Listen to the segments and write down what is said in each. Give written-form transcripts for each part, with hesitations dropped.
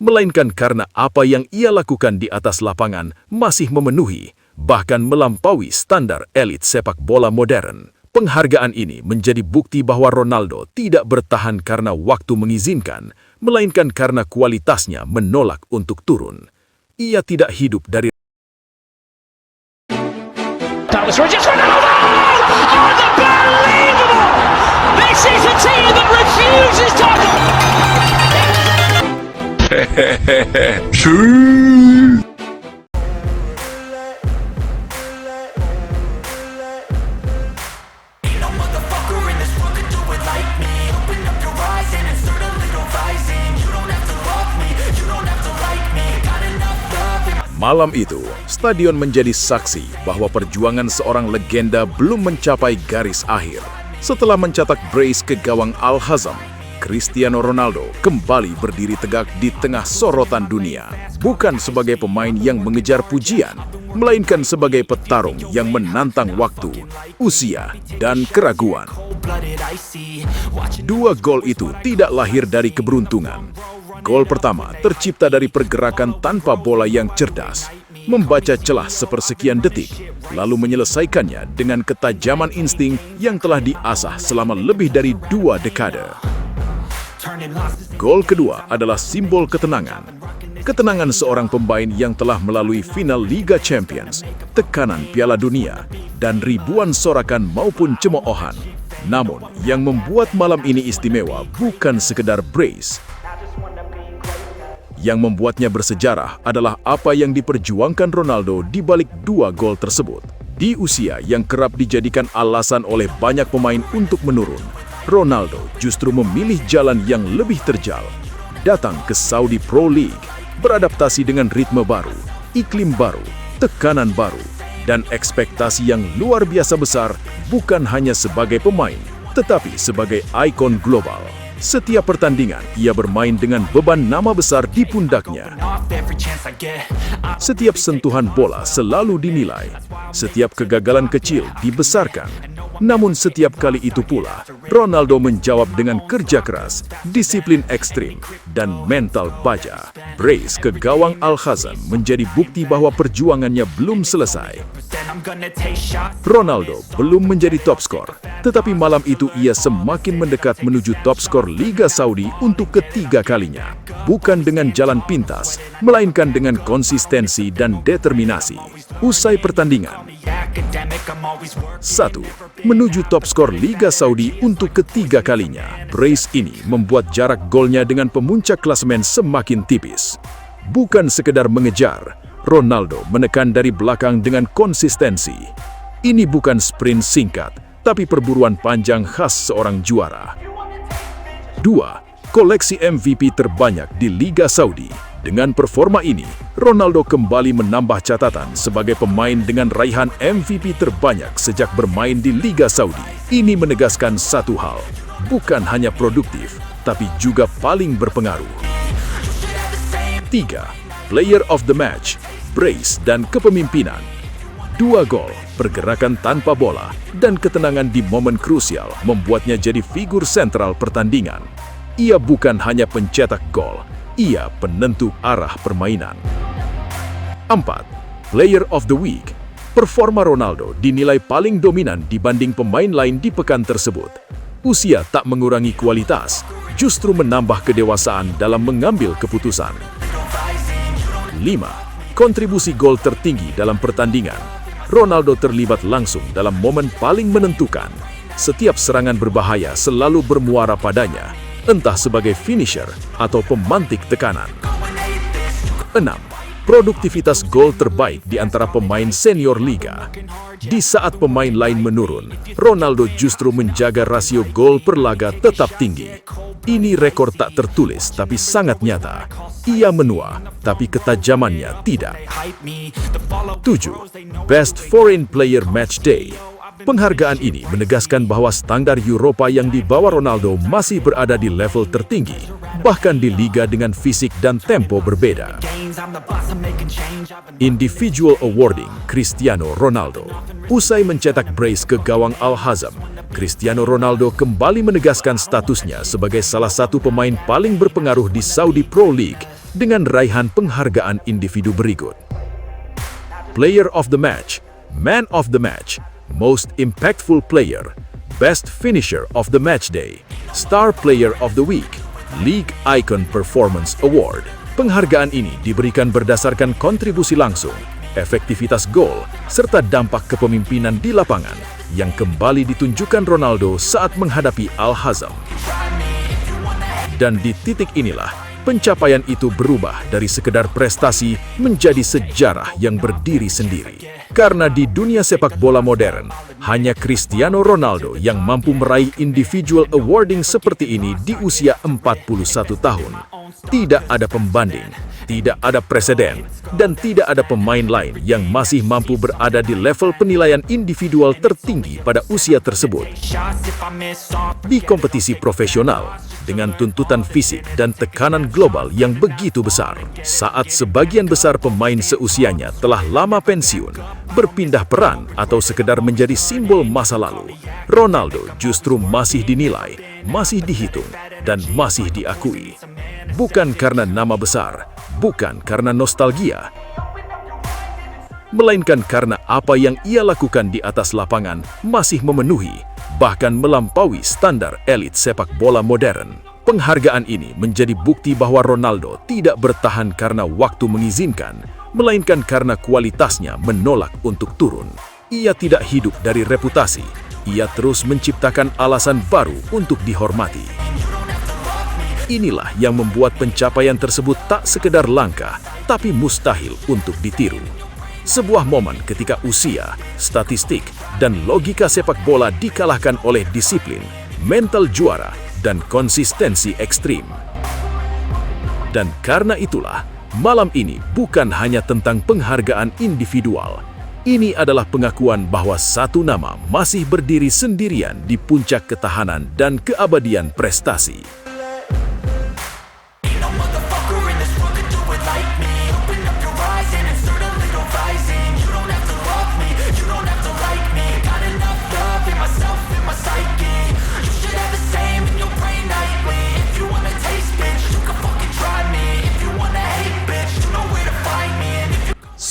melainkan karena apa yang ia lakukan di atas lapangan masih memenuhi, bahkan melampaui standar elit sepak bola modern. Penghargaan ini menjadi bukti bahwa Ronaldo tidak bertahan karena waktu mengizinkan, melainkan karena kualitasnya menolak untuk turun. Ia tidak hidup dari That was Rodgers. Ronaldo! Unbelievable! This is a team that refuses to... Malam itu, stadion menjadi saksi bahwa perjuangan seorang legenda belum mencapai garis akhir. Setelah mencetak brace ke gawang Al-Hazm, Cristiano Ronaldo kembali berdiri tegak di tengah sorotan dunia. Bukan sebagai pemain yang mengejar pujian, melainkan sebagai petarung yang menantang waktu, usia, dan keraguan. Dua gol itu tidak lahir dari keberuntungan. Gol pertama tercipta dari pergerakan tanpa bola yang cerdas, membaca celah sepersekian detik, lalu menyelesaikannya dengan ketajaman insting yang telah diasah selama lebih dari 2 dekade. Gol kedua adalah simbol ketenangan. Ketenangan seorang pemain yang telah melalui final Liga Champions, tekanan Piala Dunia, dan ribuan sorakan maupun cemoohan. Namun, yang membuat malam ini istimewa bukan sekedar brace. Yang membuatnya bersejarah adalah apa yang diperjuangkan Ronaldo di balik 2 gol tersebut. Di usia yang kerap dijadikan alasan oleh banyak pemain untuk menurun, Ronaldo justru memilih jalan yang lebih terjal. Datang ke Saudi Pro League, beradaptasi dengan ritme baru, iklim baru, tekanan baru, dan ekspektasi yang luar biasa besar bukan hanya sebagai pemain, tetapi sebagai ikon global. Setiap pertandingan, ia bermain dengan beban nama besar di pundaknya. Setiap sentuhan bola selalu dinilai. Setiap kegagalan kecil dibesarkan. Namun setiap kali itu pula, Ronaldo menjawab dengan kerja keras, disiplin ekstrim, dan mental baja. Brace ke gawang Al-Hazm menjadi bukti bahwa perjuangannya belum selesai. Ronaldo belum menjadi top skor, tetapi malam itu ia semakin mendekat menuju top skor Liga Saudi untuk ketiga kalinya. Bukan dengan jalan pintas, melainkan dengan konsistensi dan determinasi. Usai pertandingan, 1. Menuju top skor Liga Saudi untuk ketiga kalinya. Brace ini membuat jarak golnya dengan pemuncak klasemen semakin tipis. Bukan sekedar mengejar, Ronaldo menekan dari belakang dengan konsistensi. Ini bukan sprint singkat, tapi perburuan panjang khas seorang juara. 2. Koleksi MVP terbanyak di Liga Saudi. Dengan performa ini, Ronaldo kembali menambah catatan sebagai pemain dengan raihan MVP terbanyak sejak bermain di Liga Saudi. Ini menegaskan satu hal, bukan hanya produktif, tapi juga paling berpengaruh. 3. Player of the Match, brace dan kepemimpinan. 2 gol, pergerakan tanpa bola, dan ketenangan di momen krusial membuatnya jadi figur sentral pertandingan. Ia bukan hanya pencetak gol, ia penentu arah permainan. 4. Player of the Week. Performa Ronaldo dinilai paling dominan dibanding pemain lain di pekan tersebut. Usia tak mengurangi kualitas, justru menambah kedewasaan dalam mengambil keputusan. 5. Kontribusi gol tertinggi dalam pertandingan. Ronaldo terlibat langsung dalam momen paling menentukan. Setiap serangan berbahaya selalu bermuara padanya, entah sebagai finisher atau pemantik tekanan. 6. Produktivitas gol terbaik di antara pemain senior Liga. Di saat pemain lain menurun, Ronaldo justru menjaga rasio gol per laga tetap tinggi. Ini rekor tak tertulis tapi sangat nyata. Ia menua, tapi ketajamannya tidak. 7. Best Foreign Player Match Day. Penghargaan ini menegaskan bahwa standar Eropa yang dibawa Ronaldo masih berada di level tertinggi, bahkan di liga dengan fisik dan tempo berbeda. Individual Awarding Cristiano Ronaldo. Usai mencetak brace ke gawang Al-Hazm, Cristiano Ronaldo kembali menegaskan statusnya sebagai salah satu pemain paling berpengaruh di Saudi Pro League dengan raihan penghargaan individu berikut. Player of the Match, Man of the Match, Most Impactful Player, Best Finisher of the Match Day, Star Player of the Week, League Icon Performance Award. Penghargaan ini diberikan berdasarkan kontribusi langsung, efektivitas gol, serta dampak kepemimpinan di lapangan yang kembali ditunjukkan Ronaldo saat menghadapi Al-Hazm. Dan di titik inilah, pencapaian itu berubah dari sekedar prestasi menjadi sejarah yang berdiri sendiri. Karena di dunia sepak bola modern, hanya Cristiano Ronaldo yang mampu meraih individual awarding seperti ini di usia 41 tahun. Tidak ada pembanding, tidak ada preseden, dan tidak ada pemain lain yang masih mampu berada di level penilaian individual tertinggi pada usia tersebut. Di kompetisi profesional, dengan tuntutan fisik dan tekanan global yang begitu besar, saat sebagian besar pemain seusianya telah lama pensiun, berpindah peran atau sekedar menjadi simbol masa lalu, Ronaldo justru masih dinilai, masih dihitung, dan masih diakui. Bukan karena nama besar, bukan karena nostalgia, melainkan karena apa yang ia lakukan di atas lapangan masih memenuhi, bahkan melampaui standar elit sepak bola modern. Penghargaan ini menjadi bukti bahwa Ronaldo tidak bertahan karena waktu mengizinkan, melainkan karena kualitasnya menolak untuk turun. Ia tidak hidup dari reputasi, ia terus menciptakan alasan baru untuk dihormati. Inilah yang membuat pencapaian tersebut tak sekedar langka, tapi mustahil untuk ditiru. Sebuah momen ketika usia, statistik, dan logika sepak bola dikalahkan oleh disiplin, mental juara, dan konsistensi ekstrim. Dan karena itulah, malam ini bukan hanya tentang penghargaan individual. Ini adalah pengakuan bahwa satu nama masih berdiri sendirian di puncak ketahanan dan keabadian prestasi.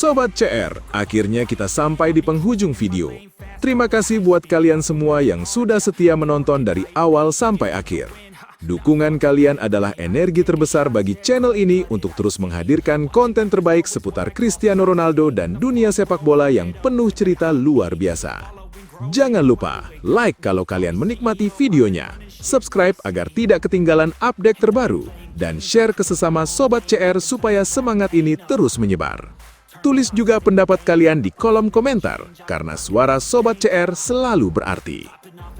Sobat CR, akhirnya kita sampai di penghujung video. Terima kasih buat kalian semua yang sudah setia menonton dari awal sampai akhir. Dukungan kalian adalah energi terbesar bagi channel ini untuk terus menghadirkan konten terbaik seputar Cristiano Ronaldo dan dunia sepak bola yang penuh cerita luar biasa. Jangan lupa like kalau kalian menikmati videonya, subscribe agar tidak ketinggalan update terbaru, dan share ke sesama Sobat CR supaya semangat ini terus menyebar. Tulis juga pendapat kalian di kolom komentar, karena suara Sobat CR selalu berarti.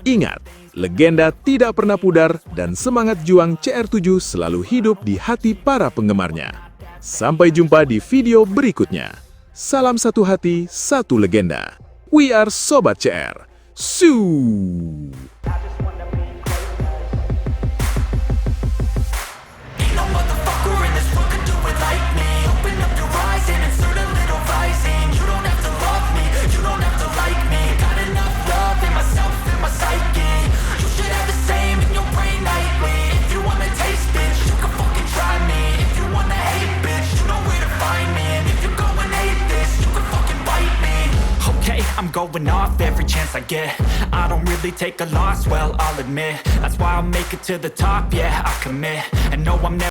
Ingat, legenda tidak pernah pudar dan semangat juang CR7 selalu hidup di hati para penggemarnya. Sampai jumpa di video berikutnya. Salam satu hati, satu legenda. We are Sobat CR. Su. I'm going off every chance I get. I don't really take a loss, well, I'll admit. That's why I'll make it to the top, yeah, I commit. And no, I'm never